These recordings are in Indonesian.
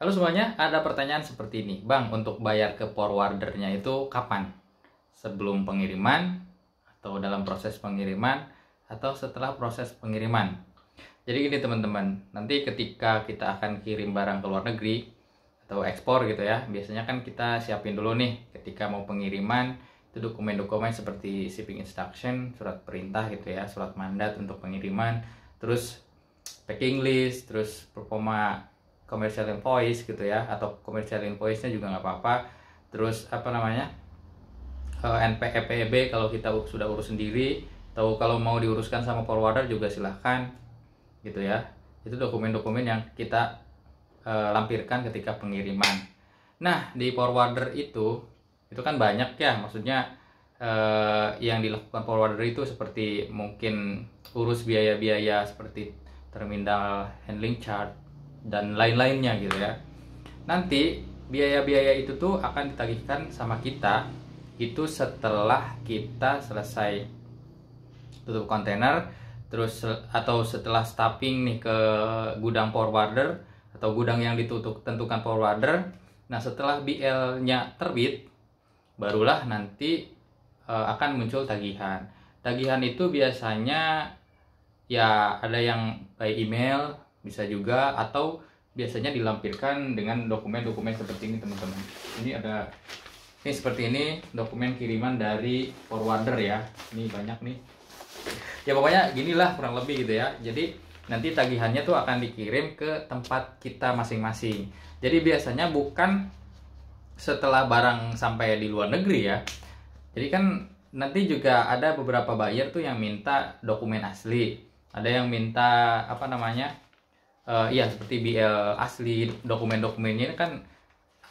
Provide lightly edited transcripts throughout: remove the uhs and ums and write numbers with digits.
Halo semuanya, ada pertanyaan seperti ini. Bang, untuk bayar ke forwardernya itu kapan? Sebelum pengiriman, atau dalam proses pengiriman, atau setelah proses pengiriman? Jadi gini teman-teman, nanti ketika kita akan kirim barang ke luar negeri, atau ekspor gitu ya, biasanya kan kita siapin dulu nih ketika mau pengiriman, itu dokumen-dokumen seperti shipping instruction, surat perintah gitu ya, surat mandat untuk pengiriman, terus packing list, terus performa commercial invoice gitu ya, atau commercial invoice-nya juga nggak apa-apa. Terus apa namanya, NPEPB kalau kita sudah urus sendiri, atau kalau mau diuruskan sama forwarder juga silahkan gitu ya. Itu dokumen-dokumen yang kita lampirkan ketika pengiriman. Nah, di forwarder itu kan banyak ya, maksudnya yang dilakukan forwarder itu seperti mungkin urus biaya-biaya seperti terminal handling charge dan lain-lainnya gitu ya. Nanti biaya-biaya itu tuh akan ditagihkan sama kita itu setelah kita selesai tutup kontainer, terus atau setelah stuffing nih ke gudang forwarder atau gudang yang tentukan forwarder. Nah, setelah BL-nya terbit, barulah nanti akan muncul tagihan. Tagihan itu biasanya ya ada yang by email, bisa juga, atau biasanya dilampirkan dengan dokumen-dokumen seperti ini teman-teman. Ini seperti ini dokumen kiriman dari forwarder ya. Ini banyak nih. Ya pokoknya ginilah kurang lebih gitu ya. Jadi nanti tagihannya tuh akan dikirim ke tempat kita masing-masing. Jadi biasanya bukan setelah barang sampai di luar negeri ya. Jadi kan nanti juga ada beberapa buyer tuh yang minta dokumen asli. Ada yang minta apa namanya, iya seperti BL asli, dokumen-dokumennya kan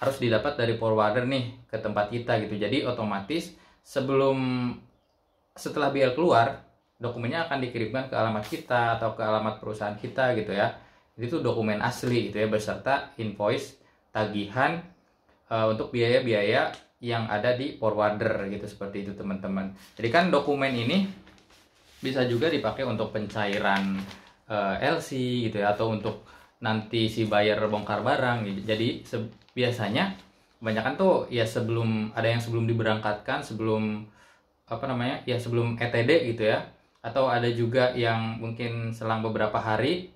harus didapat dari forwarder nih ke tempat kita gitu. Jadi otomatis setelah BL keluar, dokumennya akan dikirimkan ke alamat kita atau ke alamat perusahaan kita gitu ya. Jadi itu dokumen asli gitu ya, beserta invoice tagihan untuk biaya-biaya yang ada di forwarder gitu, seperti itu teman-teman. Jadi kan dokumen ini bisa juga dipakai untuk pencairan LC gitu ya, atau untuk nanti si buyer bongkar barang gitu. Jadi biasanya kebanyakan tuh ya sebelum diberangkatkan, sebelum apa namanya ya, sebelum ETD gitu ya, atau ada juga yang mungkin selang beberapa hari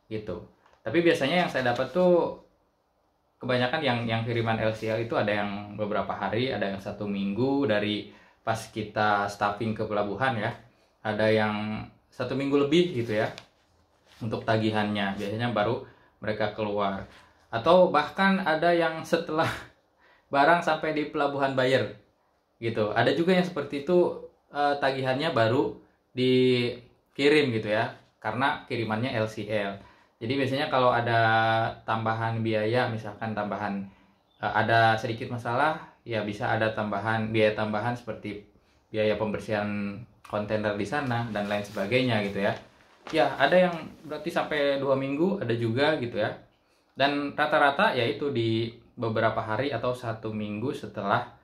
gitu. Tapi biasanya yang saya dapat tuh kebanyakan yang kiriman LCL itu ada yang beberapa hari, ada yang 1 minggu dari pas kita stuffing ke pelabuhan ya, ada yang 1 minggu lebih gitu ya untuk tagihannya, biasanya baru mereka keluar. Atau bahkan ada yang setelah barang sampai di pelabuhan buyer gitu, ada juga yang seperti itu, tagihannya baru dikirim gitu ya, karena kirimannya LCL. Jadi biasanya kalau ada tambahan biaya, misalkan ada sedikit masalah, ya bisa ada biaya tambahan seperti biaya pembersihan kontainer di sana dan lain sebagainya gitu ya. Ya ada yang berarti sampai 2 minggu, ada juga gitu ya. Dan rata-rata yaitu di beberapa hari atau 1 minggu setelah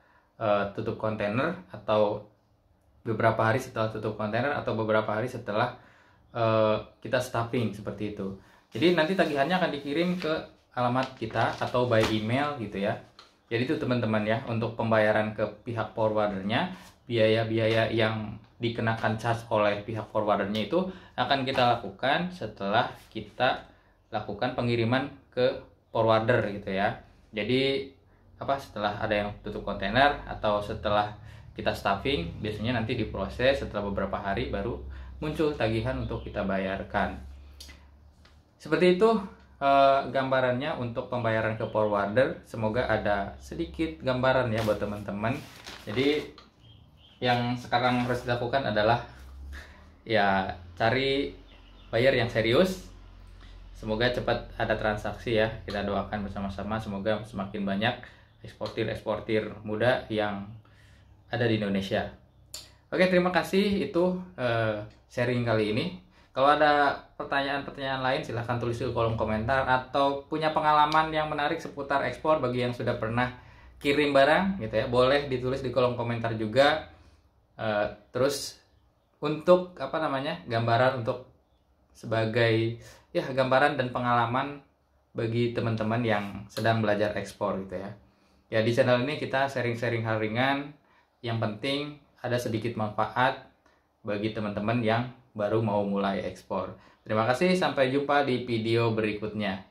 tutup kontainer, atau beberapa hari setelah tutup kontainer, atau beberapa hari setelah kita stuffing, seperti itu. Jadi nanti tagihannya akan dikirim ke alamat kita atau by email gitu ya. Jadi itu teman-teman ya, untuk pembayaran ke pihak forwardernya, biaya-biaya yang dikenakan charge oleh pihak forwardernya itu akan kita lakukan setelah kita lakukan pengiriman ke forwarder gitu ya. Jadi setelah ada yang tutup kontainer atau setelah kita stuffing, biasanya nanti diproses, setelah beberapa hari baru muncul tagihan untuk kita bayarkan. Seperti itu gambarannya untuk pembayaran ke forwarder. Semoga ada sedikit gambaran ya buat teman-teman. Jadi yang sekarang harus dilakukan adalah ya cari buyer yang serius. Semoga cepat ada transaksi ya. Kita doakan bersama-sama, semoga semakin banyak eksportir muda yang ada di Indonesia. Oke, terima kasih, itu sharing kali ini. Kalau ada pertanyaan-pertanyaan lain silahkan tulis di kolom komentar, atau punya pengalaman yang menarik seputar ekspor bagi yang sudah pernah kirim barang gitu ya, boleh ditulis di kolom komentar juga. Terus untuk gambaran untuk sebagai ya gambaran dan pengalaman bagi teman-teman yang sedang belajar ekspor gitu ya. Ya, di channel ini kita sharing-sharing hal ringan, yang penting ada sedikit manfaat bagi teman-teman yang baru mau mulai ekspor. Terima kasih, sampai jumpa di video berikutnya.